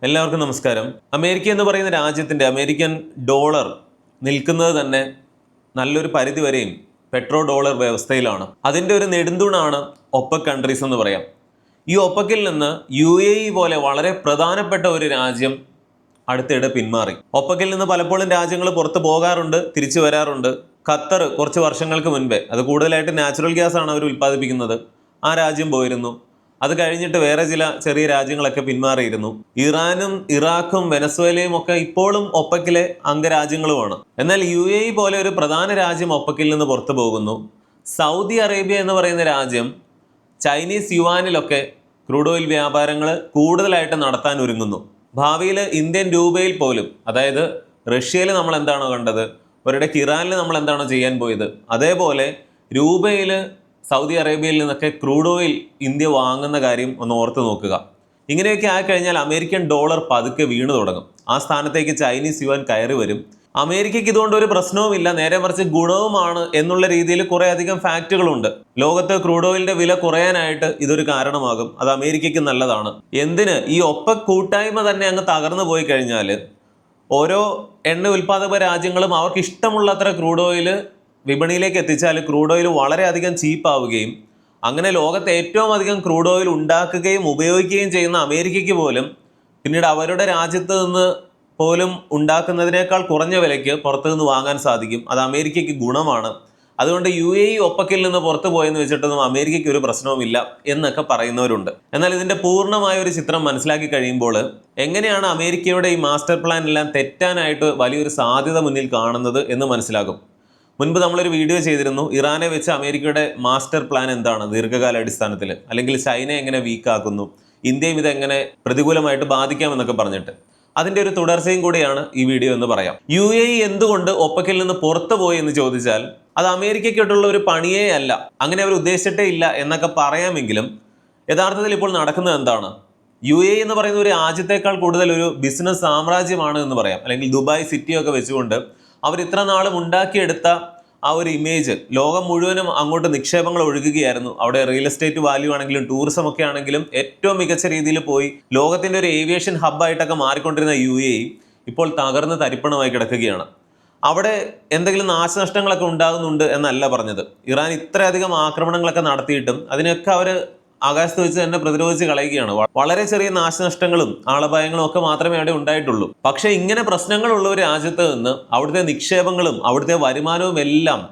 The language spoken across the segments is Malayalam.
എല്ലാവർക്കും നമസ്കാരം. അമേരിക്ക എന്ന് പറയുന്ന രാജ്യത്തിൻ്റെ അമേരിക്കൻ ഡോളർ നിൽക്കുന്നത് തന്നെ നല്ലൊരു പരിധി വരെയും പെട്രോ ഡോളർ വ്യവസ്ഥയിലാണ്. അതിൻ്റെ ഒരു നെടുന്തൂണാണ് ഒപെക് കൺട്രീസ് എന്ന് പറയാം. ഈ ഒപെക്കിൽ നിന്ന് UAE പോലെ വളരെ പ്രധാനപ്പെട്ട ഒരു രാജ്യം അടുത്തിടെ പിന്മാറി. ഒപെക്കിൽ നിന്ന് പലപ്പോഴും രാജ്യങ്ങൾ പുറത്ത് പോകാറുണ്ട്, തിരിച്ചു വരാറുണ്ട്. ഖത്തർ കുറച്ച് വർഷങ്ങൾക്ക് മുൻപേ, അത് കൂടുതലായിട്ട് നാച്ചുറൽ ഗ്യാസ് ആണ് അവർ ഉൽപ്പാദിപ്പിക്കുന്നത്, ആ രാജ്യം പോയിരുന്നു. അത് കഴിഞ്ഞിട്ട് വേറെ ചില ചെറിയ രാജ്യങ്ങളൊക്കെ പിന്മാറിയിരുന്നു. ഇറാനും ഇറാഖും വെനസ്വേലയും ഒക്കെ ഇപ്പോഴും ഒപെക്കിലെ അംഗരാജ്യങ്ങളുമാണ്. എന്നാൽ UAE പോലെ ഒരു പ്രധാന രാജ്യം ഒപെക്കിൽ നിന്ന് പുറത്തു പോകുന്നു. സൗദി അറേബ്യ എന്ന് പറയുന്ന രാജ്യം ചൈനീസ് യുവാനിലൊക്കെ ക്രൂഡ് ഓയിൽ വ്യാപാരങ്ങൾ കൂടുതലായിട്ട് നടത്താൻ ഒരുങ്ങുന്നു. ഭാവിയിൽ ഇന്ത്യൻ രൂപയിൽ പോലും, അതായത് റഷ്യയിൽ നമ്മൾ എന്താണോ കണ്ടത്, ഒരിടയ്ക്ക് ഇറാനിൽ നമ്മൾ എന്താണോ ചെയ്യാൻ പോയത്, അതേപോലെ രൂപയിൽ സൗദി അറേബ്യയിൽ നിന്നൊക്കെ ക്രൂഡ് ഓയിൽ ഇന്ത്യ വാങ്ങുന്ന കാര്യം ഒന്ന് ഓർത്ത് നോക്കുക. ഇങ്ങനെയൊക്കെ ആയിക്കഴിഞ്ഞാൽ അമേരിക്കൻ ഡോളർ പതുക്കെ വീണു തുടങ്ങും. ആ സ്ഥാനത്തേക്ക് ചൈനീസ് യുവാൻ കയറി വരും. അമേരിക്കയ്ക്ക് ഇതുകൊണ്ട് ഒരു പ്രശ്നവുമില്ല, നേരെ മറിച്ച് ഗുണവുമാണ് എന്നുള്ള രീതിയിൽ കുറേ അധികം ഫാക്റ്റുകളുണ്ട്. ലോകത്ത് ക്രൂഡ് ഓയിലിന്റെ വില കുറയാനായിട്ട് ഇതൊരു കാരണമാകും. അത് അമേരിക്കയ്ക്ക് നല്ലതാണ്. എന്തിന് ഈ ഒപെക് കൂട്ടായ്മ തന്നെ അങ്ങ് തകർന്നു പോയി കഴിഞ്ഞാൽ ഓരോ എണ്ണ ഉൽപ്പാദക രാജ്യങ്ങളും അവർക്ക് ഇഷ്ടമുള്ളത്ര ക്രൂഡ് ഓയിൽ വിപണിയിലേക്ക് എത്തിച്ചാൽ ക്രൂഡ് ഓയിൽ വളരെയധികം ചീപ്പാവുകയും അങ്ങനെ ലോകത്ത് ഏറ്റവും അധികം ക്രൂഡ് ഓയിൽ ഉണ്ടാക്കുകയും ഉപയോഗിക്കുകയും ചെയ്യുന്ന അമേരിക്കയ്ക്ക് പോലും പിന്നീട് അവരുടെ രാജ്യത്ത് നിന്ന് പോലും ഉണ്ടാക്കുന്നതിനേക്കാൾ കുറഞ്ഞ വിലയ്ക്ക് പുറത്തു നിന്ന് വാങ്ങാൻ സാധിക്കും. അത് അമേരിക്കയ്ക്ക് ഗുണമാണ്. അതുകൊണ്ട് UAE ഒപെക്കിൽ നിന്ന് പുറത്തു പോയെന്ന് വെച്ചിട്ടൊന്നും അമേരിക്കയ്ക്ക് ഒരു പ്രശ്നവുമില്ല എന്നൊക്കെ പറയുന്നവരുണ്ട്. എന്നാൽ ഇതിൻ്റെ പൂർണ്ണമായ ഒരു ചിത്രം മനസ്സിലാക്കി കഴിയുമ്പോൾ എങ്ങനെയാണ് അമേരിക്കയുടെ ഈ മാസ്റ്റർ പ്ലാൻ എല്ലാം തെറ്റാനായിട്ട് വലിയൊരു സാധ്യത മുന്നിൽ കാണുന്നത് എന്ന് മനസ്സിലാകും. മുൻപ് നമ്മളൊരു വീഡിയോ ചെയ്തിരുന്നു, ഇറാനെ വെച്ച് അമേരിക്കയുടെ മാസ്റ്റർ പ്ലാൻ എന്താണ് ദീർഘകാല അടിസ്ഥാനത്തിൽ, അല്ലെങ്കിൽ ചൈന എങ്ങനെ വീക്കാക്കുന്നു, ഇന്ത്യയും ഇതെങ്ങനെ പ്രതികൂലമായിട്ട് ബാധിക്കാമെന്നൊക്കെ പറഞ്ഞിട്ട്. അതിൻ്റെ ഒരു തുടർച്ചയും കൂടിയാണ് ഈ വീഡിയോ എന്ന് പറയാം. UAE എന്തുകൊണ്ട് ഒപെക്കിൽ നിന്ന് പുറത്തു പോയി എന്ന് ചോദിച്ചാൽ അത് അമേരിക്കയ്ക്കായിട്ടുള്ള ഒരു പണിയേ അല്ല, അങ്ങനെ അവർ ഉദ്ദേശിച്ചിട്ടേ ഇല്ല എന്നൊക്കെ പറയാമെങ്കിലും യഥാർത്ഥത്തിൽ ഇപ്പോൾ നടക്കുന്നത് എന്താണ്? UAE എന്ന് പറയുന്ന ഒരു രാജ്യത്തേക്കാൾ കൂടുതൽ ഒരു ബിസിനസ് സാമ്രാജ്യമാണ് എന്ന് പറയാം. അല്ലെങ്കിൽ ദുബായ് സിറ്റിയൊക്കെ വെച്ചുകൊണ്ട് അവർ ഇത്ര നാളും ഉണ്ടാക്കിയെടുത്ത ആ ഒരു ഇമേജ് ലോകം മുഴുവനും അങ്ങോട്ട് നിക്ഷേപങ്ങൾ ഒഴുകുകയായിരുന്നു. അവിടെ റിയൽ എസ്റ്റേറ്റ് വാല്യൂ ആണെങ്കിലും ടൂറിസം ഒക്കെ ആണെങ്കിലും ഏറ്റവും മികച്ച രീതിയിൽ പോയി ലോകത്തിൻ്റെ ഒരു ഏവിയേഷൻ ഹബ്ബായിട്ടൊക്കെ മാറിക്കൊണ്ടിരുന്ന UAE ഇപ്പോൾ തകർന്ന് തരിപ്പണമായി കിടക്കുകയാണ്. അവിടെ എന്തെങ്കിലും നാശനഷ്ടങ്ങളൊക്കെ ഉണ്ടാകുന്നുണ്ട് എന്നല്ല പറഞ്ഞത്. ഇറാൻ ഇത്രയധികം ആക്രമണങ്ങളൊക്കെ നടത്തിയിട്ടും അതിനൊക്കെ അവർ ആകാശത്ത് വെച്ച് തന്നെ പ്രതിരോധിച്ച് കളയുകയാണ്. വളരെ ചെറിയ നാശനഷ്ടങ്ങളും ആളപായങ്ങളും ഒക്കെ മാത്രമേ അവിടെ ഉണ്ടായിട്ടുള്ളൂ. പക്ഷെ ഇങ്ങനെ പ്രശ്നങ്ങളുള്ള ഒരു രാജ്യത്ത് നിന്ന് അവിടുത്തെ നിക്ഷേപങ്ങളും അവിടുത്തെ വരുമാനവും എല്ലാം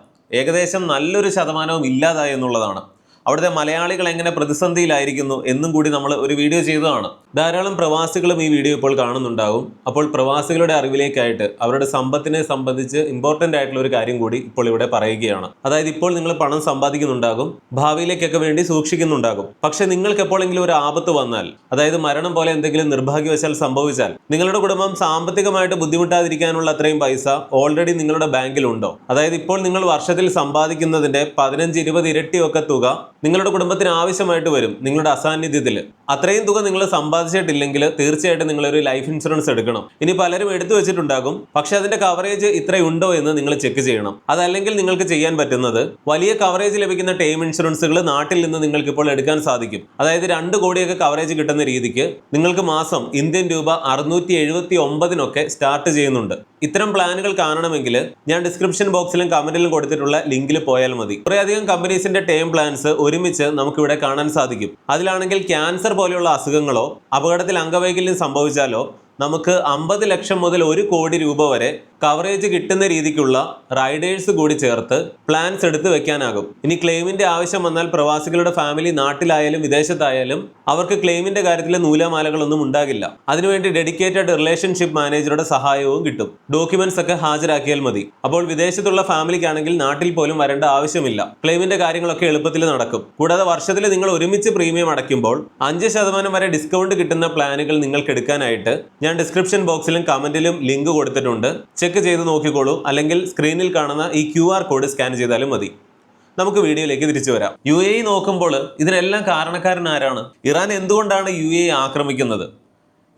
ഏകദേശം നല്ലൊരു ശതമാനവും ഇല്ലാതായി എന്നുള്ളതാണ്. അവിടുത്തെ മലയാളികൾ എങ്ങനെ പ്രതിസന്ധിയിലായിരിക്കുന്നു എന്നും കൂടി നമ്മൾ ഒരു വീഡിയോ ചെയ്തതാണ്. ധാരാളം പ്രവാസികളും ഈ വീഡിയോ ഇപ്പോൾ കാണുന്നുണ്ടാകും. അപ്പോൾ പ്രവാസികളുടെ അറിവിലേക്കായിട്ട് അവരുടെ സമ്പത്തിനെ സംബന്ധിച്ച് ഇമ്പോർട്ടൻ്റ് ആയിട്ടുള്ള ഒരു കാര്യം കൂടി ഇപ്പോൾ ഇവിടെ പറയുകയാണ്. അതായത് ഇപ്പോൾ നിങ്ങൾ പണം സമ്പാദിക്കുന്നുണ്ടാകും, ഭാവിയിലേക്കൊക്കെ വേണ്ടി സൂക്ഷിക്കുന്നുണ്ടാകും. പക്ഷെ നിങ്ങൾക്ക് എപ്പോഴെങ്കിലും ഒരു ആപത്ത് വന്നാൽ, അതായത് മരണം പോലെ എന്തെങ്കിലും നിർഭാഗ്യവശാൽ സംഭവിച്ചാൽ, നിങ്ങളുടെ കുടുംബം സാമ്പത്തികമായിട്ട് ബുദ്ധിമുട്ടാതിരിക്കാനുള്ള അത്രയും പൈസ ഓൾറെഡി നിങ്ങളുടെ ബാങ്കിലുണ്ടോ? അതായത് ഇപ്പോൾ നിങ്ങൾ വർഷത്തിൽ സമ്പാദിക്കുന്നതിന്റെ 15-20 ഇരട്ടിയൊക്കെ തുക നിങ്ങളുടെ കുടുംബത്തിന് ആവശ്യമായിട്ട് വരും നിങ്ങളുടെ അസാന്നിധ്യത്തിൽ. അത്രയും തുക നിങ്ങൾ സമ്പാദിച്ചിട്ടില്ലെങ്കിൽ തീർച്ചയായിട്ടും നിങ്ങളൊരു ലൈഫ് ഇൻഷുറൻസ് എടുക്കണം. ഇനി പലരും എടുത്തു വെച്ചിട്ടുണ്ടാകും, പക്ഷെ അതിന്റെ കവറേജ് ഇത്രയുണ്ടോ എന്ന് നിങ്ങൾ ചെക്ക് ചെയ്യണം. അതല്ലെങ്കിൽ നിങ്ങൾക്ക് ചെയ്യാൻ പറ്റുന്നത് വലിയ കവറേജ് ലഭിക്കുന്ന ടേം ഇൻഷുറൻസുകൾ നാട്ടിൽ നിന്ന് നിങ്ങൾക്ക് ഇപ്പോൾ എടുക്കാൻ സാധിക്കും. അതായത് 2 കോടിയൊക്കെ കവറേജ് കിട്ടുന്ന രീതിക്ക് നിങ്ങൾക്ക് മാസം ഇന്ത്യൻ രൂപ 679 സ്റ്റാർട്ട് ചെയ്യുന്നുണ്ട്. ഇത്തരം പ്ലാനുകൾ കാണണമെങ്കിൽ ഞാൻ ഡിസ്ക്രിപ്ഷൻ ബോക്സിലും കമന്റിലും കൊടുത്തിട്ടുള്ള ലിങ്കിൽ പോയാൽ മതി. കുറേയധികം കമ്പനീസിന്റെ ടേം പ്ലാൻസ് ഒരുമിച്ച് നമുക്കിവിടെ കാണാൻ സാധിക്കും. അതിലാണെങ്കിൽ ക്യാൻസർ പോലെയുള്ള അസുഖങ്ങളോ അപകടത്തിൽ അംഗവൈകല്യം സംഭവിച്ചാലോ നമുക്ക് 50 ലക്ഷം മുതൽ 1 കോടി രൂപ വരെ കവറേജ് കിട്ടുന്ന രീതിക്കുള്ള റൈഡേഴ്സ് കൂടി ചേർത്ത് പ്ലാൻസ് എടുത്ത് വെക്കാനാകും. ഇനി ക്ലെയിമിന്റെ ആവശ്യം വന്നാൽ പ്രവാസികളുടെ ഫാമിലി നാട്ടിലായാലും വിദേശത്തായാലും അവർക്ക് ക്ലെയിമിന്റെ കാര്യത്തിൽ നൂലാമാലകളൊന്നും ഉണ്ടാകില്ല. അതിനുവേണ്ടി ഡെഡിക്കേറ്റഡ് റിലേഷൻഷിപ്പ് മാനേജറുടെ സഹായവും കിട്ടും. ഡോക്യുമെന്റ്സ് ഒക്കെ ഹാജരാക്കിയാൽ മതി. അപ്പോൾ വിദേശത്തുള്ള ഫാമിലിക്കാണെങ്കിൽ നാട്ടിൽ പോലും വരേണ്ട ആവശ്യമില്ല. ക്ലെയിമിന്റെ കാര്യങ്ങളൊക്കെ എളുപ്പത്തിൽ നടക്കും. കൂടാതെ വർഷത്തിൽ നിങ്ങൾ ഒരുമിച്ച് പ്രീമിയം അടയ്ക്കുമ്പോൾ 5% വരെ ഡിസ്കൗണ്ട് കിട്ടുന്ന പ്ലാനുകൾ നിങ്ങൾക്ക് എടുക്കാനായിട്ട് ഞാൻ ഡിസ്ക്രിപ്ഷൻ ബോക്സിലും കമന്റിലും ലിങ്ക് കൊടുത്തിട്ടുണ്ട്. ചെക്ക് ചെയ്ത് നോക്കിക്കോളൂ. അല്ലെങ്കിൽ സ്ക്രീനിൽ കാണുന്ന ഈ QR കോഡ് സ്കാൻ ചെയ്താലും മതി. നമുക്ക് വീഡിയോയിലേക്ക് തിരിച്ചു വരാം. UAE നോക്കുമ്പോൾ ഇതിനെല്ലാം കാരണക്കാരൻ ആരാണ്? ഇറാൻ എന്തുകൊണ്ടാണ് UAE ആക്രമിക്കുന്നത്?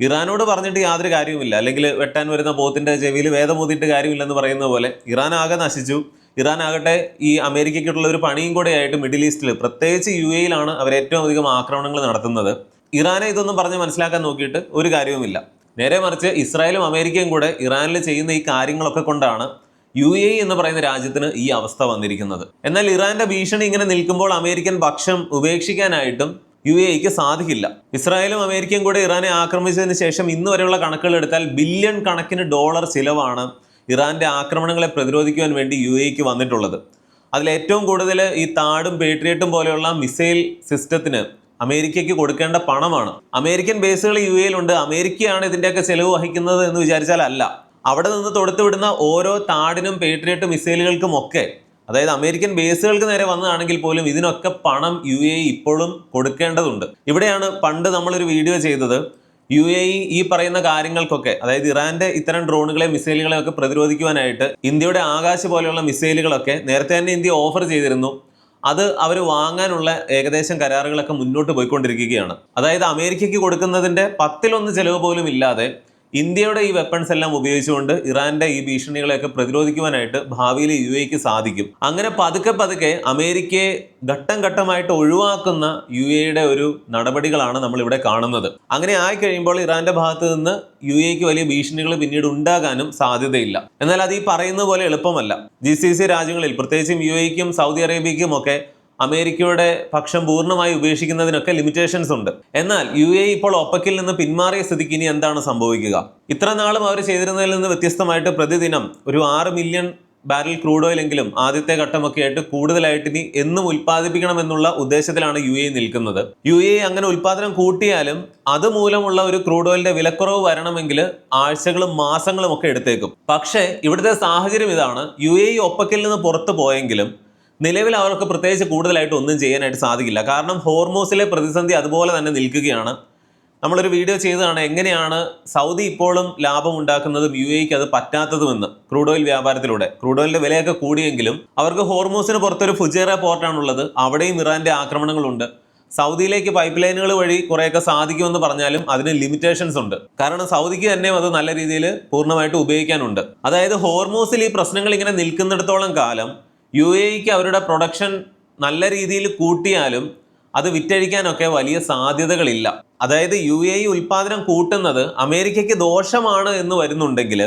ഇറാനോട് പറഞ്ഞിട്ട് യാതൊരു കാര്യവുമില്ല, അല്ലെങ്കിൽ വെട്ടാൻ വരുന്ന പോത്തിന്റെ ചെവിയിൽ വേദമൂതിയിട്ട് കാര്യമില്ലെന്ന് പറയുന്ന പോലെ ഇറാൻ ആകെ നശിച്ചു. ഇറാൻ ആകട്ടെ ഈ അമേരിക്കയ്ക്കുള്ള ഒരു പണിയും കൂടെ ആയിട്ട് മിഡിൽ ഈസ്റ്റിൽ, പ്രത്യേകിച്ച് UAE-യിലാണ് അവർ ഏറ്റവും അധികം ആക്രമണങ്ങൾ നടത്തുന്നത്. ഇറാനെ ഇതൊന്നും പറഞ്ഞ് മനസ്സിലാക്കാൻ നോക്കിയിട്ട് ഒരു കാര്യവുമില്ല. നേരെ മറിച്ച് ഇസ്രായേലും അമേരിക്കയും കൂടെ ഇറാനിൽ ചെയ്യുന്ന ഈ കാര്യങ്ങളൊക്കെ കൊണ്ടാണ് UAE എന്ന് പറയുന്ന രാജ്യത്തിന് ഈ അവസ്ഥ വന്നിരിക്കുന്നത്. എന്നാൽ ഇറാന്റെ ഭീഷണി ഇങ്ങനെ നിൽക്കുമ്പോൾ അമേരിക്കൻ പക്ഷം ഉപേക്ഷിക്കാനായിട്ടും UAEക്ക് സാധിക്കില്ല. ഇസ്രായേലും അമേരിക്കയും കൂടെ ഇറാനെ ആക്രമിച്ചതിന് ശേഷം ഇന്ന് വരെയുള്ള കണക്കുകൾ എടുത്താൽ ബില്യൺ കണക്കിന് ഡോളർ ചിലവാണ് ഇറാന്റെ ആക്രമണങ്ങളെ പ്രതിരോധിക്കുവാൻ വേണ്ടി UAEക്ക് വന്നിട്ടുള്ളത്. അതിൽ ഏറ്റവും കൂടുതൽ ഈ താഡും പേട്രിയറ്റും പോലെയുള്ള മിസൈൽ സിസ്റ്റത്തിന് അമേരിക്കയ്ക്ക് കൊടുക്കേണ്ട പണമാണ്. അമേരിക്കൻ ബേസുകൾ UAEയിലുണ്ട്, അമേരിക്കയാണ് ഇതിൻ്റെയൊക്കെ ചെലവ് വഹിക്കുന്നത് എന്ന് വിചാരിച്ചാൽ അല്ല. അവിടെ നിന്ന് തൊടുത്തുവിടുന്ന ഓരോ താഡിനും പേട്രിയറ്റ് മിസൈലുകൾക്കും ഒക്കെ, അതായത് അമേരിക്കൻ ബേസുകൾക്ക് നേരെ വന്നതാണെങ്കിൽ പോലും ഇതിനൊക്കെ പണം UAE ഇപ്പോഴും കൊടുക്കേണ്ടതുണ്ട്. ഇവിടെയാണ് പണ്ട് നമ്മളൊരു വീഡിയോ ചെയ്തത്, UAE ഈ പറയുന്ന കാര്യങ്ങൾക്കൊക്കെ, അതായത് ഇറാന്റെ ഇത്തരം ഡ്രോണുകളെ മിസൈലുകളെ ഒക്കെ പ്രതിരോധിക്കുവാനായിട്ട് ഇന്ത്യയുടെ ആകാശ് പോലെയുള്ള മിസൈലുകളൊക്കെ നേരത്തെ തന്നെ ഇന്ത്യ ഓഫർ ചെയ്തിരുന്നു. അത് അവർ വാങ്ങാനുള്ള ഏകദേശം കരാറുകളൊക്കെ മുന്നോട്ട് പോയിക്കൊണ്ടിരിക്കുകയാണ്. അതായത് അമേരിക്കയ്ക്ക് കൊടുക്കുന്നതിൻ്റെ 10% ചെലവ് പോലും ഇല്ലാതെ ഇന്ത്യയുടെ ഈ വെപ്പൺസ് എല്ലാം ഉപയോഗിച്ചുകൊണ്ട് ഇറാന്റെ ഈ ഭീഷണികളെയൊക്കെ പ്രതിരോധിക്കുവാനായിട്ട് ഭാവിയിൽ UAEക്ക് സാധിക്കും. അങ്ങനെ പതുക്കെ പതുക്കെ അമേരിക്കയെ ഘട്ടം ഘട്ടമായിട്ട് ഒഴിവാക്കുന്ന UAEയുടെ ഒരു നടപടികളാണ് നമ്മൾ ഇവിടെ കാണുന്നത്. അങ്ങനെ ആയി കഴിയുമ്പോൾ ഇറാന്റെ ഭാഗത്ത് നിന്ന് UAEക്ക് വലിയ ഭീഷണികൾ പിന്നീട് ഉണ്ടാകാനും സാധ്യതയില്ല. എന്നാൽ അത് ഈ പറയുന്ന പോലെ എളുപ്പമല്ല. GCC രാജ്യങ്ങളിൽ പ്രത്യേകിച്ചും UAEക്കും സൗദി അറേബ്യയ്ക്കും ഒക്കെ അമേരിക്കയുടെ പക്ഷം പൂർണ്ണമായി ഉപേക്ഷിക്കുന്നതിനൊക്കെ ലിമിറ്റേഷൻസ് ഉണ്ട്. എന്നാൽ UAE ഇപ്പോൾ ഒപ്പക്കിൽ നിന്ന് പിന്മാറിയ സ്ഥിതിക്ക് ഇനി എന്താണ് സംഭവിക്കുക? ഇത്ര നാളും അവർ ചെയ്തിരുന്നതിൽ നിന്ന് വ്യത്യസ്തമായിട്ട് പ്രതിദിനം ഒരു 6 മില്യൺ ബാരൽ ക്രൂഡ് ഓയിൽ എങ്കിലും ആദ്യത്തെ ഘട്ടമൊക്കെ ആയിട്ട് കൂടുതലായിട്ട് ഇനി എന്നും ഉൽപ്പാദിപ്പിക്കണമെന്നുള്ള ഉദ്ദേശത്തിലാണ് UAE നിൽക്കുന്നത്. UAE അങ്ങനെ ഉൽപ്പാദനം കൂട്ടിയാലും അതുമൂലമുള്ള ഒരു ക്രൂഡ് ഓയിലിന്റെ വിലക്കുറവ് വരണമെങ്കിൽ ആഴ്ചകളും മാസങ്ങളും ഒക്കെ എടുത്തേക്കും. പക്ഷേ ഇവിടുത്തെ സാഹചര്യം ഇതാണ്, UAE ഒപ്പക്കിൽ നിന്ന് പുറത്തു പോയെങ്കിലും നിലവിൽ അവർക്ക് പ്രത്യേകിച്ച് കൂടുതലായിട്ട് ഒന്നും ചെയ്യാനായിട്ട് സാധിക്കില്ല. കാരണം ഹോർമൂസിലെ പ്രതിസന്ധി അതുപോലെ തന്നെ നിൽക്കുകയാണ്. നമ്മളൊരു വീഡിയോ ചെയ്തതാണ് എങ്ങനെയാണ് സൗദി ഇപ്പോഴും ലാഭം ഉണ്ടാക്കുന്നതും UAEക്ക് അത് പറ്റാത്തതുമെന്ന്. ക്രൂഡ് ഓയിൽ വ്യാപാരത്തിലൂടെ ക്രൂഡ് ഓയിലിന്റെ വിലയൊക്കെ കൂടിയെങ്കിലും അവർക്ക് ഹോർമൂസിന് പുറത്തൊരു ഫുജേറ പോർട്ടാണുള്ളത്, അവിടെയും ഇറാന്റെ ആക്രമണങ്ങളുണ്ട്. സൗദിയിലേക്ക് പൈപ്പ് ലൈനുകൾ വഴി കുറേയൊക്കെ സാധിക്കുമെന്ന് പറഞ്ഞാലും അതിന് ലിമിറ്റേഷൻസ് ഉണ്ട്. കാരണം സൗദിക്ക് തന്നെ അത് നല്ല രീതിയിൽ പൂർണ്ണമായിട്ട് ഉപയോഗിക്കാനുണ്ട്. അതായത് ഹോർമൂസിൽ ഈ പ്രശ്നങ്ങൾ ഇങ്ങനെ നിൽക്കുന്നിടത്തോളം കാലം UAEക്ക് അവരുടെ പ്രൊഡക്ഷൻ നല്ല രീതിയിൽ കൂട്ടിയാലും അത് വിറ്റഴിക്കാനൊക്കെ വലിയ സാധ്യതകളില്ല. അതായത് UAE ഉൽപ്പാദനം കൂട്ടുന്നത് അമേരിക്കയ്ക്ക് ദോഷമാണ് എന്ന് വരുന്നുണ്ടെങ്കിൽ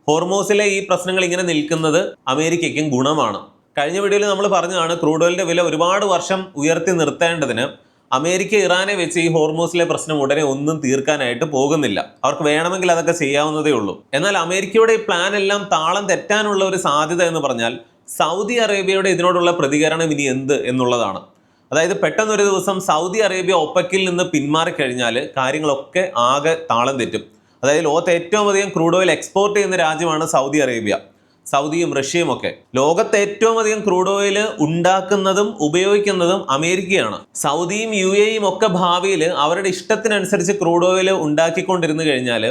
ഹോർമൂസിലെ ഈ പ്രശ്നങ്ങൾ ഇങ്ങനെ നിൽക്കുന്നത് അമേരിക്കയ്ക്കും ഗുണമാണ്. കഴിഞ്ഞ വീഡിയോയിൽ നമ്മൾ പറഞ്ഞതാണ്, ക്രൂഡ് ഓയിലിന്റെ വില ഒരുപാട് വർഷം ഉയർത്തി നിർത്തേണ്ടതിന് അമേരിക്ക ഇറാനെ വെച്ച് ഈ ഹോർമൂസിലെ പ്രശ്നം ഉടനെ ഒന്നും തീർക്കാനായിട്ട് പോകുന്നില്ല. അവർക്ക് വേണമെങ്കിൽ അതൊക്കെ ചെയ്യാവുന്നതേ ഉള്ളൂ. എന്നാൽ അമേരിക്കയുടെ ഈ പ്ലാൻ എല്ലാം താളം തെറ്റാനുള്ള ഒരു സാധ്യത എന്ന് പറഞ്ഞാൽ സൗദി അറേബ്യയുടെ ഇതിനോടുള്ള പ്രതികരണം ഇനി എന്ത് എന്നുള്ളതാണ്. അതായത് പെട്ടെന്നൊരു ദിവസം സൗദി അറേബ്യ ഒപ്പക്കിൽ നിന്ന് പിന്മാറിക്കഴിഞ്ഞാൽ കാര്യങ്ങളൊക്കെ ആകെ താളം തെറ്റും. അതായത് ലോകത്ത് ഏറ്റവും അധികം ക്രൂഡ് ഓയിൽ എക്സ്പോർട്ട് ചെയ്യുന്ന രാജ്യമാണ് സൗദി അറേബ്യ. സൗദിയും റഷ്യയും ഒക്കെ. ലോകത്ത് ഏറ്റവും അധികം ക്രൂഡ് ഓയിൽ ഉണ്ടാക്കുന്നതും ഉപയോഗിക്കുന്നതും അമേരിക്കയാണ്. സൗദിയും UAEയും ഒക്കെ ഭാവിയിൽ അവരുടെ ഇഷ്ടത്തിനനുസരിച്ച് ക്രൂഡ് ഓയിൽ ഉണ്ടാക്കിക്കൊണ്ടിരുന്നു കഴിഞ്ഞാൽ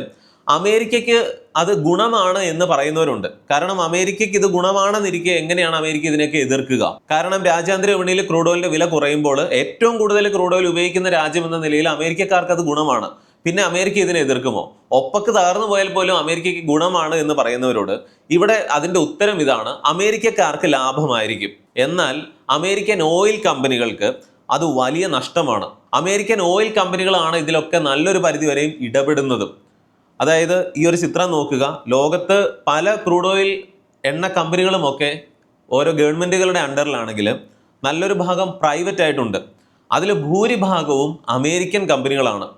അമേരിക്കയ്ക്ക് അത് ഗുണമാണ് എന്ന് പറയുന്നവരുണ്ട്. കാരണം അമേരിക്കയ്ക്ക് ഇത് ഗുണമാണെന്നിരിക്കെ എങ്ങനെയാണ് അമേരിക്ക ഇതിനൊക്കെ എതിർക്കുക? കാരണം രാജ്യാന്തര വിപണിയിൽ ക്രൂഡ് ഓയിലിന്റെ വില കുറയുമ്പോൾ ഏറ്റവും കൂടുതൽ ക്രൂഡ് ഓയിൽ ഉപയോഗിക്കുന്ന രാജ്യം എന്ന നിലയിൽ അമേരിക്കക്കാർക്ക് അത് ഗുണമാണ്. പിന്നെ അമേരിക്ക ഇതിനെ എതിർക്കുമോ? ഒപ്പക്ക് തകർന്നു പോയാൽ പോലും അമേരിക്കയ്ക്ക് ഗുണമാണ് എന്ന് പറയുന്നവരോട് ഇവിടെ അതിന്റെ ഉത്തരം ഇതാണ്, അമേരിക്കക്കാർക്ക് ലാഭമായിരിക്കും. എന്നാൽ അമേരിക്കൻ ഓയിൽ കമ്പനികൾക്ക് അത് വലിയ നഷ്ടമാണ്. അമേരിക്കൻ ഓയിൽ കമ്പനികളാണ് ഇതിലൊക്കെ നല്ലൊരു പരിധിവരെയും ഇടപെടുന്നതും. അതായത് ഈ ഒരു ചിത്രം നോക്കുക, ലോകത്ത് പല ക്രൂഡ് ഓയിൽ എണ്ണ കമ്പനികളുമൊക്കെ ഓരോ ഗവൺമെൻറ്റുകളുടെ അണ്ടറിലാണെങ്കിൽ നല്ലൊരു ഭാഗം പ്രൈവറ്റ് ആയിട്ടുണ്ട്. അതിൽ ഭൂരിഭാഗവും അമേരിക്കൻ കമ്പനികളാണ്.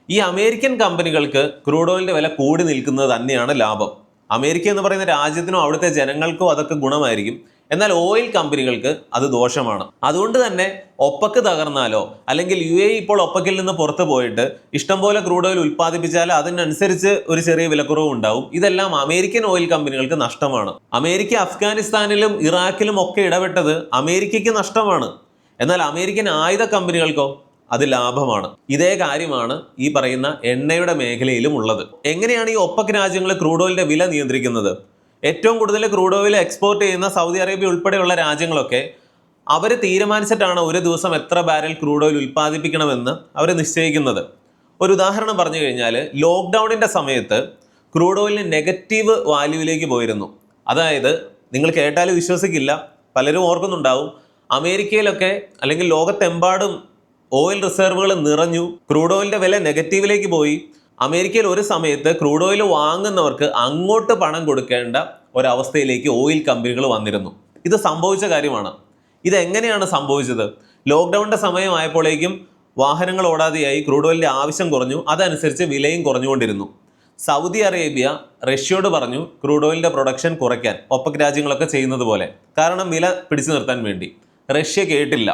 ഈ അമേരിക്കൻ കമ്പനികൾക്ക് ക്രൂഡ് ഓയിലിൻ്റെ വില കൂടി നിൽക്കുന്നത് തന്നെയാണ് ലാഭം. അമേരിക്ക എന്ന് പറയുന്ന രാജ്യത്തിനും അവിടുത്തെ ജനങ്ങൾക്കും അതൊക്കെ ഗുണമായിരിക്കും. എന്നാൽ ഓയിൽ കമ്പനികൾക്ക് അത് ദോഷമാണ്. അതുകൊണ്ട് തന്നെ ഒപ്പക്ക് തകർന്നാലോ അല്ലെങ്കിൽ UAE ഇപ്പോൾ ഒപ്പക്കിൽ നിന്ന് പുറത്തു പോയിട്ട് ഇഷ്ടംപോലെ ക്രൂഡ് ഓയിൽ ഉൽപ്പാദിപ്പിച്ചാൽ അതിനനുസരിച്ച് ഒരു ചെറിയ വിലക്കുറവ് ഉണ്ടാവും. ഇതെല്ലാം അമേരിക്കൻ ഓയിൽ കമ്പനികൾക്ക് നഷ്ടമാണ്. അമേരിക്ക അഫ്ഗാനിസ്ഥാനിലും ഇറാഖിലും ഒക്കെ ഇടപെട്ടത് അമേരിക്കയ്ക്ക് നഷ്ടമാണ്. എന്നാൽ അമേരിക്കൻ ആയുധ കമ്പനികൾക്കോ അത് ലാഭമാണ്. ഇതേ കാര്യമാണ് ഈ പറയുന്ന എണ്ണയുടെ മേഖലയിലും ഉള്ളത്. എങ്ങനെയാണ് ഈ ഒപ്പക് രാജ്യങ്ങൾ ക്രൂഡ് ഓയിലിന്റെ വില നിയന്ത്രിക്കുന്നത്? ഏറ്റവും കൂടുതൽ ക്രൂഡ് ഓയിൽ എക്സ്പോർട്ട് ചെയ്യുന്ന സൗദി അറേബ്യ ഉൾപ്പെടെയുള്ള രാജ്യങ്ങളൊക്കെ അവർ തീരുമാനിച്ചിട്ടാണ് ഒരു ദിവസം എത്ര ബാരൽ ക്രൂഡ് ഓയിൽ ഉൽപ്പാദിപ്പിക്കണമെന്ന് അവർ നിശ്ചയിക്കുന്നത്. ഒരു ഉദാഹരണം പറഞ്ഞു കഴിഞ്ഞാൽ, ലോക്ക്ഡൗണിൻ്റെ സമയത്ത് ക്രൂഡ് ഓയിലിന് നെഗറ്റീവ് വാല്യൂവിലേക്ക് പോയിരുന്നു. അതായത് നിങ്ങൾ കേട്ടാൽ വിശ്വസിക്കില്ല, പലരും ഓർക്കുന്നുണ്ടാവും, അമേരിക്കയിലൊക്കെ അല്ലെങ്കിൽ ലോകത്തെമ്പാടും ഓയിൽ റിസർവുകൾ നിറഞ്ഞു, ക്രൂഡ് ഓയിലിൻ്റെ വില നെഗറ്റീവിലേക്ക് പോയി, അമേരിക്കയിൽ ഒരു സമയത്ത് ക്രൂഡ് ഓയിൽ വാങ്ങുന്നവർക്ക് അങ്ങോട്ട് പണം കൊടുക്കേണ്ട ഒരവസ്ഥയിലേക്ക് ഓയിൽ കമ്പനികൾ വന്നിരുന്നു. ഇത് സംഭവിച്ച കാര്യമാണ്. ഇതെങ്ങനെയാണ് സംഭവിച്ചത്? ലോക്ക്ഡൗണിൻ്റെ സമയമായപ്പോഴേക്കും വാഹനങ്ങൾ ഓടാതെയായി, ക്രൂഡ് ഓയിലിൻ്റെ ആവശ്യം കുറഞ്ഞു, അതനുസരിച്ച് വിലയും കുറഞ്ഞുകൊണ്ടിരുന്നു. സൗദി അറേബ്യ റഷ്യയോട് പറഞ്ഞു ക്രൂഡ് ഓയിലിൻ്റെ പ്രൊഡക്ഷൻ കുറയ്ക്കാൻ, ഒപെക് രാജ്യങ്ങളൊക്കെ ചെയ്യുന്നത് പോലെ, കാരണം വില പിടിച്ചു നിർത്താൻ വേണ്ടി. റഷ്യ കേട്ടില്ല.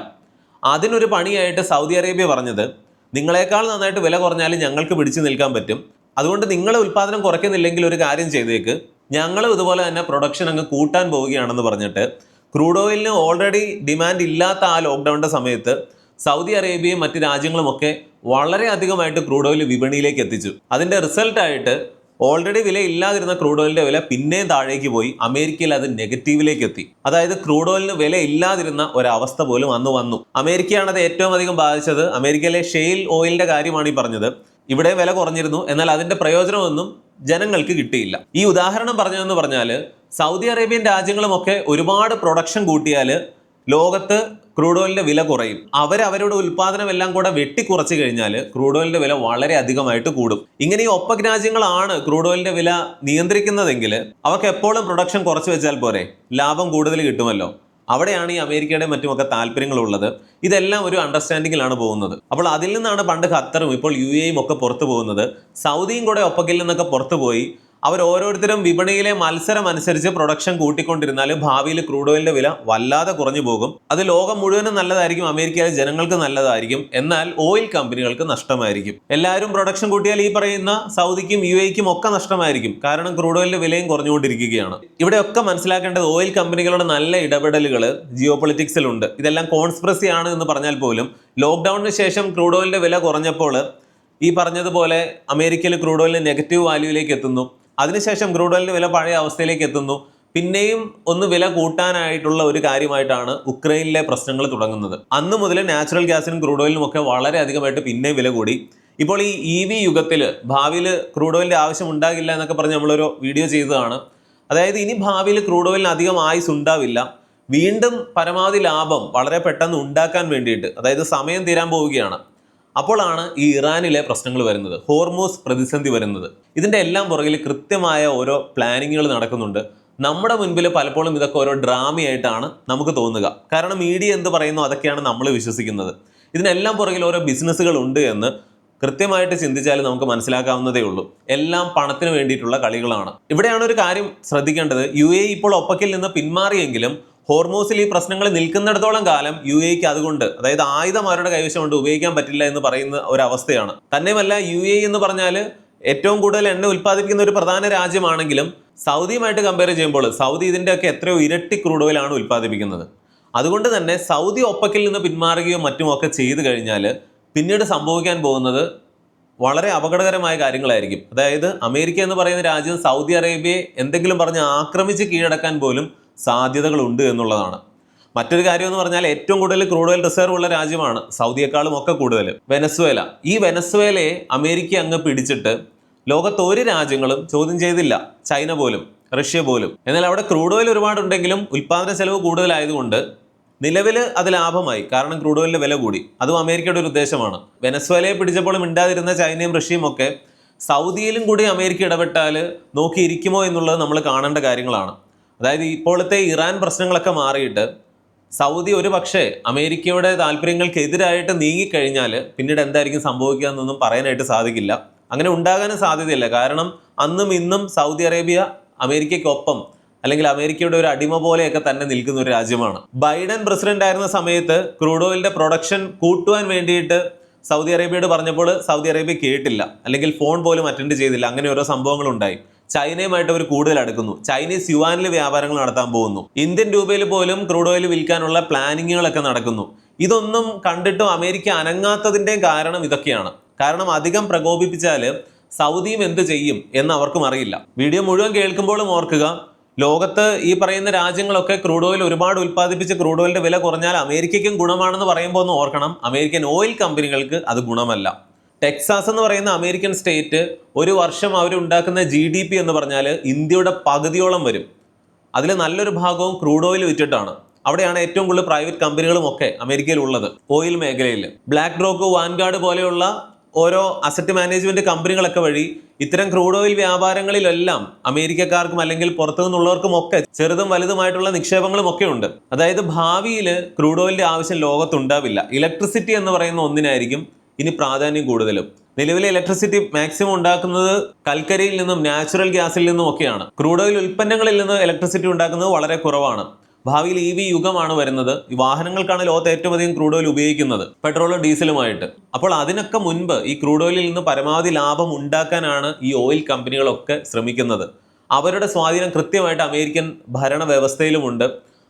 അതിനൊരു പണിയായിട്ട് സൗദി അറേബ്യ പറഞ്ഞത്, നിങ്ങളെക്കാൾ നന്നായിട്ട് വില കുറഞ്ഞാലും ഞങ്ങൾക്ക് പിടിച്ചു നിൽക്കാൻ പറ്റും, അതുകൊണ്ട് നിങ്ങളെ ഉൽപ്പാദനം കുറയ്ക്കുന്നില്ലെങ്കിൽ ഒരു കാര്യം ചെയ്തേക്ക്, ഞങ്ങളും ഇതുപോലെ തന്നെ പ്രൊഡക്ഷൻ അങ്ങ് കൂട്ടാൻ പോവുകയാണെന്ന് പറഞ്ഞിട്ട് ക്രൂഡ് ഓയിലിന് ഓൾറെഡി ഡിമാൻഡ് ഇല്ലാത്ത ആ ലോക്ക്ഡൗണിൻ്റെ സമയത്ത് സൗദി അറേബ്യയും മറ്റ് രാജ്യങ്ങളുമൊക്കെ വളരെ അധികമായിട്ട് ക്രൂഡ് ഓയിൽ വിപണിയിലേക്ക് എത്തിച്ചു. അതിൻ്റെ റിസൾട്ടായിട്ട് ഓൾറെഡി വില ഇല്ലാതിരുന്ന ക്രൂഡ് ഓയിലിൻ്റെ വില പിന്നെയും താഴേക്ക് പോയി. അമേരിക്കയിൽ അത് നെഗറ്റീവിലേക്ക് എത്തി. അതായത് ക്രൂഡ് ഓയിലിന് വില ഇല്ലാതിരുന്ന ഒരവസ്ഥ പോലും അന്ന് വന്നു. അമേരിക്കയാണ് അത് ഏറ്റവും അധികം ബാധിച്ചത്. അമേരിക്കയിലെ ഷെയിൽ ഓയിലിൻ്റെ കാര്യമാണ് ഈ പറഞ്ഞത്. ഇവിടെ വില കുറഞ്ഞിരുന്നു, എന്നാൽ അതിൻ്റെ പ്രയോജനമൊന്നും ജനങ്ങൾക്ക് കിട്ടിയില്ല. ഈ ഉദാഹരണം പറഞ്ഞതെന്ന് പറഞ്ഞാൽ സൗദി അറേബ്യൻ രാജ്യങ്ങളുമൊക്കെ ഒരുപാട് പ്രൊഡക്ഷൻ കൂട്ടിയാൽ ലോകത്ത് ക്രൂഡ് ഓയിലിൻ്റെ വില കുറയും. അവരുടെ ഉൽപ്പാദനം എല്ലാം കൂടെ വെട്ടിക്കുറച്ച് കഴിഞ്ഞാൽ ക്രൂഡ് ഓയിലിൻ്റെ വില വളരെ അധികമായിട്ട് കൂടും. ഇങ്ങനെ ഈ ഒപെക് രാജ്യങ്ങളാണ് ക്രൂഡ് ഓയിലിൻ്റെ വില നിയന്ത്രിക്കുന്നതെങ്കിൽ അവർക്ക് എപ്പോഴും പ്രൊഡക്ഷൻ കുറച്ച് വെച്ചാൽ പോരെ, ലാഭം കൂടുതൽ കിട്ടുമല്ലോ. അവിടെയാണ് ഈ അമേരിക്കയുടെ മറ്റുമൊക്കെ താല്പര്യങ്ങളുള്ളത്. ഇതെല്ലാം ഒരു അണ്ടർസ്റ്റാൻഡിങ്ങിലാണ് പോകുന്നത്. അപ്പോൾ അതിൽ നിന്നാണ് പണ്ട് ഖത്തറും ഇപ്പോൾ UAEയും ഒക്കെ പുറത്തു പോകുന്നത്. സൗദിയും കൂടെ ഒപെക്കിൽ നിന്നൊക്കെ പുറത്തു പോയി അവർ ഓരോരുത്തരും വിപണിയിലെ മത്സരം അനുസരിച്ച് പ്രൊഡക്ഷൻ കൂട്ടിക്കൊണ്ടിരുന്നാൽ ഭാവിയിൽ ക്രൂഡ് ഓയിലിന്റെ വില വല്ലാതെ കുറഞ്ഞു പോകും. അത് ലോകം മുഴുവനും നല്ലതായിരിക്കും, അമേരിക്കയിലെ ജനങ്ങൾക്ക് നല്ലതായിരിക്കും, എന്നാൽ ഓയിൽ കമ്പനികൾക്ക് നഷ്ടമായിരിക്കും. എല്ലാവരും പ്രൊഡക്ഷൻ കൂട്ടിയാൽ ഈ പറയുന്ന സൗദിക്കും UAEക്കും ഒക്കെ നഷ്ടമായിരിക്കും. കാരണം ക്രൂഡ് ഓയിലിന്റെ വിലയും കുറഞ്ഞുകൊണ്ടിരിക്കുകയാണ്. ഇവിടെയൊക്കെ മനസ്സിലാക്കേണ്ടത് ഓയിൽ കമ്പനികളുടെ നല്ല ഇടപെടലുകൾ ജിയോ പൊളിറ്റിക്സിലുണ്ട്. ഇതെല്ലാം കോൺസ്പിറസി ആണ് എന്ന് പറഞ്ഞാൽ പോലും ലോക്ക്ഡൌണിന് ശേഷം ക്രൂഡ് ഓയിലിന്റെ വില കുറഞ്ഞപ്പോൾ ഈ പറഞ്ഞതുപോലെ അമേരിക്കയിൽ ക്രൂഡ് ഓയിലിന് നെഗറ്റീവ് വാല്യൂയിലേക്ക് എത്തുന്നു. അതിനുശേഷം ക്രൂഡ് ഓയിലിന്റെ വില പഴയ അവസ്ഥയിലേക്ക് എത്തുന്നു. പിന്നെയും ഒന്ന് വില കൂട്ടാനായിട്ടുള്ള ഒരു കാര്യമായിട്ടാണ് ഉക്രൈനിലെ പ്രശ്നങ്ങൾ തുടങ്ങുന്നത്. അന്ന് മുതൽ നാച്ചുറൽ ഗ്യാസിനും ക്രൂഡ് ഓയിലിനും ഒക്കെ വളരെ അധികമായിട്ട് പിന്നെയും വില കൂടി. ഇപ്പോൾ ഈ EV യുഗത്തിൽ ഭാവിയിൽ ക്രൂഡ് ഓയിലിന്റെ ആവശ്യം ഉണ്ടാകില്ല എന്നൊക്കെ പറഞ്ഞ് നമ്മളൊരു വീഡിയോ ചെയ്തതാണ്. അതായത് ഇനി ഭാവിയിൽ ക്രൂഡ് ഓയിലിന് അധികം ആയുസ് ഉണ്ടാവില്ല. വീണ്ടും പരമാവധി ലാഭം വളരെ പെട്ടെന്ന് ഉണ്ടാക്കാൻ വേണ്ടിയിട്ട്, അതായത് സമയം തീരാൻ പോവുകയാണ്. അപ്പോഴാണ് ഈ ഇറാനിലെ പ്രശ്നങ്ങൾ വരുന്നത്, ഹോർമൂസ് പ്രതിസന്ധി വരുന്നത്. ഇതിൻ്റെ എല്ലാം പുറകിൽ കൃത്യമായ ഓരോ പ്ലാനിങ്ങുകൾ നടക്കുന്നുണ്ട്. നമ്മുടെ മുൻപിൽ പലപ്പോഴും ഇതൊക്കെ ഓരോ ഡ്രാമയായിട്ടാണ് നമുക്ക് തോന്നുക. കാരണം മീഡിയ എന്ത് പറയുന്നു അതൊക്കെയാണ് നമ്മൾ വിശ്വസിക്കുന്നത്. ഇതിനെല്ലാം പുറകിൽ ഓരോ ബിസിനസ്സുകൾ ഉണ്ട് എന്ന് കൃത്യമായിട്ട് ചിന്തിച്ചാൽ നമുക്ക് മനസ്സിലാക്കാവുന്നതേ ഉള്ളൂ. എല്ലാം പണത്തിന് വേണ്ടിയിട്ടുള്ള കളികളാണ്. ഇവിടെയാണ് ഒരു കാര്യം ശ്രദ്ധിക്കേണ്ടത്. UAE ഇപ്പോൾ ഒപെക്കിൽ നിന്ന് പിന്മാറിയെങ്കിലും ഹോർമൂസിൽ ഈ പ്രശ്നങ്ങൾ നിൽക്കുന്നിടത്തോളം കാലം UAEക്ക് അതുകൊണ്ട്, അതായത് ആയുധം അവരുടെ കൈവശം കൊണ്ട് ഉപയോഗിക്കാൻ പറ്റില്ല എന്ന് പറയുന്ന ഒരവസ്ഥയാണ്. തന്നെയുമല്ല UAE എന്ന് പറഞ്ഞാൽ ഏറ്റവും കൂടുതൽ എണ്ണ ഉൽപ്പാദിപ്പിക്കുന്ന ഒരു പ്രധാന രാജ്യമാണെങ്കിലും സൗദിയുമായിട്ട് കമ്പയർ ചെയ്യുമ്പോൾ സൗദി ഇതിൻ്റെയൊക്കെ എത്രയോ ഇരട്ടി ക്രൂഡ് ഓയിലാണ് ഉൽപ്പാദിപ്പിക്കുന്നത്. അതുകൊണ്ട് തന്നെ സൗദി ഒപെക്കിൽ നിന്ന് പിന്മാറുകയോ മറ്റുമൊക്കെ ചെയ്തു കഴിഞ്ഞാൽ പിന്നീട് സംഭവിക്കാൻ പോകുന്നത് വളരെ അപകടകരമായ കാര്യങ്ങളായിരിക്കും. അതായത് അമേരിക്ക എന്ന് പറയുന്ന രാജ്യം സൗദി അറേബ്യയെ എന്തെങ്കിലും പറഞ്ഞ് ആക്രമിച്ച് കീഴടക്കാൻ പോലും സാധ്യതകളുണ്ട് എന്നുള്ളതാണ്. മറ്റൊരു കാര്യം എന്ന് പറഞ്ഞാൽ ഏറ്റവും കൂടുതൽ ക്രൂഡ് ഓയിൽ റിസർവ് ഉള്ള രാജ്യമാണ്, സൗദിയേക്കാളും ഒക്കെ കൂടുതൽ, വെനസ്വേല. ഈ വെനസ്വേലയെ അമേരിക്ക അങ്ങ് പിടിച്ചിട്ട് ലോകത്ത് ഒരു രാജ്യങ്ങളും ചോദ്യം ചെയ്തില്ല, ചൈന പോലും, റഷ്യ പോലും. എന്നാൽ അവിടെ ക്രൂഡ് ഓയിൽ ഒരുപാടുണ്ടെങ്കിലും ഉൽപ്പാദന ചെലവ് കൂടുതലായതുകൊണ്ട് നിലവിൽ അത് ലാഭമായി. കാരണം ക്രൂഡ് ഓയിലിന്റെ വില കൂടി. അതും അമേരിക്കയുടെ ഒരു ഉദ്ദേശമാണ്. വെനസ്വേലയെ പിടിച്ചപ്പോൾ മിണ്ടാതിരുന്ന ചൈനയും റഷ്യയും ഒക്കെ സൗദിയിലും കൂടി അമേരിക്ക ഇടപെട്ടാൽ നോക്കിയിരിക്കുമോ എന്നുള്ളത് നമ്മൾ കാണേണ്ട കാര്യങ്ങളാണ്. അതായത് ഇപ്പോഴത്തെ ഇറാൻ പ്രശ്നങ്ങളൊക്കെ മാറിയിട്ട് സൗദി ഒരു പക്ഷേ അമേരിക്കയുടെ താല്പര്യങ്ങൾക്കെതിരായിട്ട് നീങ്ങിക്കഴിഞ്ഞാൽ പിന്നീട് എന്തായിരിക്കും സംഭവിക്കുക എന്നൊന്നും പറയാനായിട്ട് സാധിക്കില്ല. അങ്ങനെ ഉണ്ടാകാനും സാധ്യതയില്ല. കാരണം അന്നും ഇന്നും സൗദി അറേബ്യ അമേരിക്കയ്ക്കൊപ്പം, അല്ലെങ്കിൽ അമേരിക്കയുടെ ഒരു അടിമ പോലെയൊക്കെ തന്നെ നിൽക്കുന്ന ഒരു രാജ്യമാണ്. ബൈഡൻ പ്രസിഡന്റ് ആയിരുന്ന സമയത്ത് ക്രൂഡ് ഓയിലിന്റെ പ്രൊഡക്ഷൻ കൂട്ടുവാൻ വേണ്ടിയിട്ട് സൗദി അറേബ്യയോട് പറഞ്ഞപ്പോൾ സൗദി അറേബ്യ കേട്ടില്ല, അല്ലെങ്കിൽ ഫോൺ പോലും അറ്റൻഡ് ചെയ്തില്ല. അങ്ങനെ ഓരോ സംഭവങ്ങളുണ്ടായി. ചൈനയുമായിട്ട് അവർ കൂടുതൽ അടുക്കുന്നു. ചൈനീസ് യുവാനിൽ വ്യാപാരങ്ങൾ നടത്താൻ പോകുന്നു. ഇന്ത്യൻ രൂപയിൽ പോലും ക്രൂഡ് ഓയിൽ വിൽക്കാനുള്ള പ്ലാനിങ്ങുകളൊക്കെ നടക്കുന്നു. ഇതൊന്നും കണ്ടിട്ടും അമേരിക്ക അനങ്ങാത്തതിൻ്റെയും കാരണം ഇതൊക്കെയാണ്. കാരണം അധികം പ്രകോപിപ്പിച്ചാൽ സൗദിയും എന്ത് ചെയ്യും എന്ന് അവർക്കും അറിയില്ല. വീഡിയോ മുഴുവൻ കേൾക്കുമ്പോഴും ഓർക്കുക, ലോകത്ത് ഈ പറയുന്ന രാജ്യങ്ങളൊക്കെ ക്രൂഡ് ഓയിൽ ഒരുപാട് ഉൽപ്പാദിപ്പിച്ച് ക്രൂഡ് ഓയിലിന്റെ വില കുറഞ്ഞാൽ അമേരിക്കയ്ക്കും ഗുണമാണെന്ന് പറയുമ്പോൾ ഒന്ന് ഓർക്കണം, അമേരിക്കൻ ഓയിൽ കമ്പനികൾക്ക് അത് ഗുണമല്ല. ടെക്സാസ് എന്ന് പറയുന്ന അമേരിക്കൻ സ്റ്റേറ്റ് ഒരു വർഷം അവരുണ്ടാക്കുന്ന GDP എന്ന് പറഞ്ഞാൽ ഇന്ത്യയുടെ പകുതിയോളം വരും. അതിൽ നല്ലൊരു ഭാഗവും ക്രൂഡ് ഓയിൽ വിറ്റിട്ടാണ്. അവിടെയാണ് ഏറ്റവും കൂടുതൽ പ്രൈവറ്റ് കമ്പനികളും ഒക്കെ അമേരിക്കയിൽ ഉള്ളത്. ഓയിൽ മേഖലയിൽ ബ്ലാക്ക് റോക്ക്, വാൻഗാർഡ് പോലെയുള്ള ഓരോ അസറ്റ് മാനേജ്മെന്റ് കമ്പനികളൊക്കെ വഴി ഇത്തരം ക്രൂഡ് ഓയിൽ വ്യാപാരങ്ങളിലെല്ലാം അമേരിക്കക്കാർക്കും അല്ലെങ്കിൽ പുറത്തു നിന്നുള്ളവർക്കും ഒക്കെ ചെറുതും വലുതുമായിട്ടുള്ള നിക്ഷേപങ്ങളും ഒക്കെ ഉണ്ട്. അതായത് ഭാവിയിൽ ക്രൂഡ് ഓയിലിന്റെ ആവശ്യം ലോകത്തുണ്ടാവില്ല. ഇലക്ട്രിസിറ്റി എന്ന് പറയുന്ന ഒന്നിനായിരിക്കും ഇനി പ്രാധാന്യം കൂടുതലും. നിലവിലെ ഇലക്ട്രിസിറ്റി മാക്സിമം ഉണ്ടാക്കുന്നത് കൽക്കരിയിൽ നിന്നും നാച്ചുറൽ ഗ്യാസിൽ നിന്നും ഒക്കെയാണ്. ക്രൂഡ് ഓയിൽ ഉൽപ്പന്നങ്ങളിൽ നിന്ന് ഇലക്ട്രിസിറ്റി ഉണ്ടാക്കുന്നത് വളരെ കുറവാണ്. ഭാവിയിൽ EV യുഗമാണ് വരുന്നത്. ഈ വാഹനങ്ങൾക്കാണ് ലോകത്ത് ഏറ്റവും അധികം ക്രൂഡ് ഓയിൽ ഉപയോഗിക്കുന്നത്, പെട്രോളും ഡീസലുമായിട്ട്. അപ്പോൾ അതിനൊക്കെ മുൻപ് ഈ ക്രൂഡ് ഓയിലിൽ നിന്ന് പരമാവധി ലാഭം ഉണ്ടാക്കാനാണ് ഈ ഓയിൽ കമ്പനികളൊക്കെ ശ്രമിക്കുന്നത്. അവരുടെ സ്വാധീനം കൃത്യമായിട്ട് അമേരിക്കൻ ഭരണ വ്യവസ്ഥയിലുമുണ്ട്.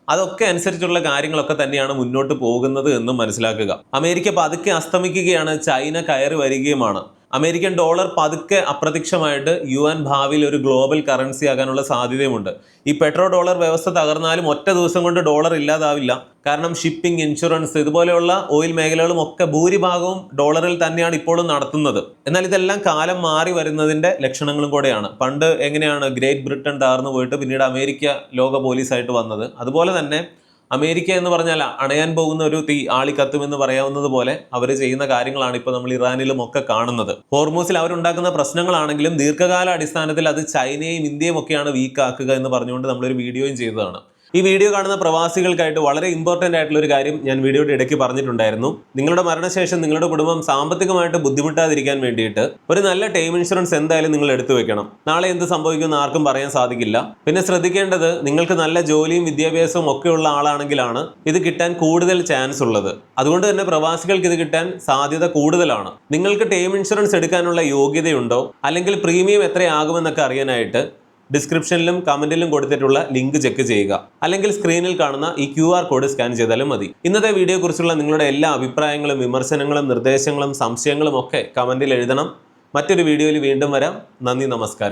അതൊക്കെ അനുസരിച്ചുള്ള കാര്യങ്ങളൊക്കെ തന്നെയാണ് മുന്നോട്ട് പോകുന്നത് എന്നും മനസ്സിലാക്കുക. അമേരിക്ക പതുക്കെ അസ്തമിക്കുകയാണ്, ചൈന കയറി വരികയുമാണ്. അമേരിക്കൻ ഡോളർ പതുക്കെ അപ്രത്യക്ഷമായിട്ട് UN ഭാവിയിൽ ഒരു ഗ്ലോബൽ കറൻസി ആകാനുള്ള സാധ്യതയുമുണ്ട്. ഈ പെട്രോ ഡോളർ വ്യവസ്ഥ തകർന്നാലും ഒറ്റ ദിവസം കൊണ്ട് ഡോളർ ഇല്ലാതാവില്ല. കാരണം ഷിപ്പിംഗ്, ഇൻഷുറൻസ് ഇതുപോലെയുള്ള ഓയിൽ മേഖലകളും ഒക്കെ ഭൂരിഭാഗവും ഡോളറിൽ തന്നെയാണ് ഇപ്പോഴും നടത്തുന്നത്. എന്നാൽ ഇതെല്ലാം കാലം മാറി വരുന്നതിന്റെ ലക്ഷണങ്ങളും കൂടെയാണ്. പണ്ട് എങ്ങനെയാണ് ഗ്രേറ്റ് ബ്രിട്ടൻ തകർന്നു പോയിട്ട് പിന്നീട് അമേരിക്ക ലോക പോലീസായിട്ട് വന്നത്, അതുപോലെ തന്നെ അമേരിക്ക എന്ന് പറഞ്ഞാൽ അണയാൻ പോകുന്ന ഒരു തീ ആളിക്കത്തുമെന്ന് പറയാവുന്നത് പോലെ അവർ ചെയ്യുന്ന കാര്യങ്ങളാണ് ഇപ്പോൾ നമ്മൾ ഇറാനിലും ഒക്കെ കാണുന്നത്. ഹോർമൂസിൽ അവരുണ്ടാക്കുന്ന പ്രശ്നങ്ങളാണെങ്കിലും ദീർഘകാല അടിസ്ഥാനത്തിൽ അത് ചൈനയും ഇന്ത്യയും ഒക്കെയാണ് വീക്കാക്കുക എന്ന് പറഞ്ഞുകൊണ്ട് നമ്മളൊരു വീഡിയോയും ചെയ്തതാണ്. ഈ വീഡിയോ കാണുന്ന പ്രവാസികൾക്കായിട്ട് വളരെ ഇമ്പോർട്ടൻ്റ് ആയിട്ടുള്ള ഒരു കാര്യം ഞാൻ വീഡിയോയുടെ ഇടയ്ക്ക് പറഞ്ഞിട്ടുണ്ടായിരുന്നു. നിങ്ങളുടെ മരണശേഷം നിങ്ങളുടെ കുടുംബം സാമ്പത്തികമായിട്ട് ബുദ്ധിമുട്ടാതിരിക്കാൻ വേണ്ടിയിട്ട് ഒരു നല്ല ടേം ഇൻഷുറൻസ് എന്തായാലും നിങ്ങൾ എടുത്തു വെക്കണം. നാളെ എന്ത് സംഭവിക്കുമെന്ന് ആർക്കും പറയാൻ സാധിക്കില്ല. പിന്നെ ശ്രദ്ധിക്കേണ്ടത്, നിങ്ങൾക്ക് നല്ല ജോലിയും വിദ്യാഭ്യാസവും ഒക്കെയുള്ള ആളാണെങ്കിലാണ് ഇത് കിട്ടാൻ കൂടുതൽ ചാൻസ് ഉള്ളത്. അതുകൊണ്ട് തന്നെ പ്രവാസികൾക്ക് ഇത് കിട്ടാൻ സാധ്യത കൂടുതലാണ്. നിങ്ങൾക്ക് ടേം ഇൻഷുറൻസ് എടുക്കാനുള്ള യോഗ്യതയുണ്ടോ, അല്ലെങ്കിൽ പ്രീമിയം എത്രയാകുമെന്നൊക്കെ അറിയാനായിട്ട് ഡിസ്ക്രിപ്ഷനിലും കമന്റിലും കൊടുത്തിട്ടുള്ള ലിങ്ക് ചെക്ക് ചെയ്യുക. അല്ലെങ്കിൽ സ്ക്രീനിൽ കാണുന്ന ഈ QR കോഡ് സ്കാൻ ചെയ്താലും മതി. ഇന്നത്തെ വീഡിയോ കുറിച്ചുള്ള നിങ്ങളുടെ എല്ലാ അഭിപ്രായങ്ങളും, വിമർശനങ്ങളും, നിർദ്ദേശങ്ങളും, സംശയങ്ങളും ഒക്കെ കമന്റിൽ എഴുതണം. മറ്റൊരു വീഡിയോയിൽ വീണ്ടും വരാം. നന്ദി, നമസ്കാരം.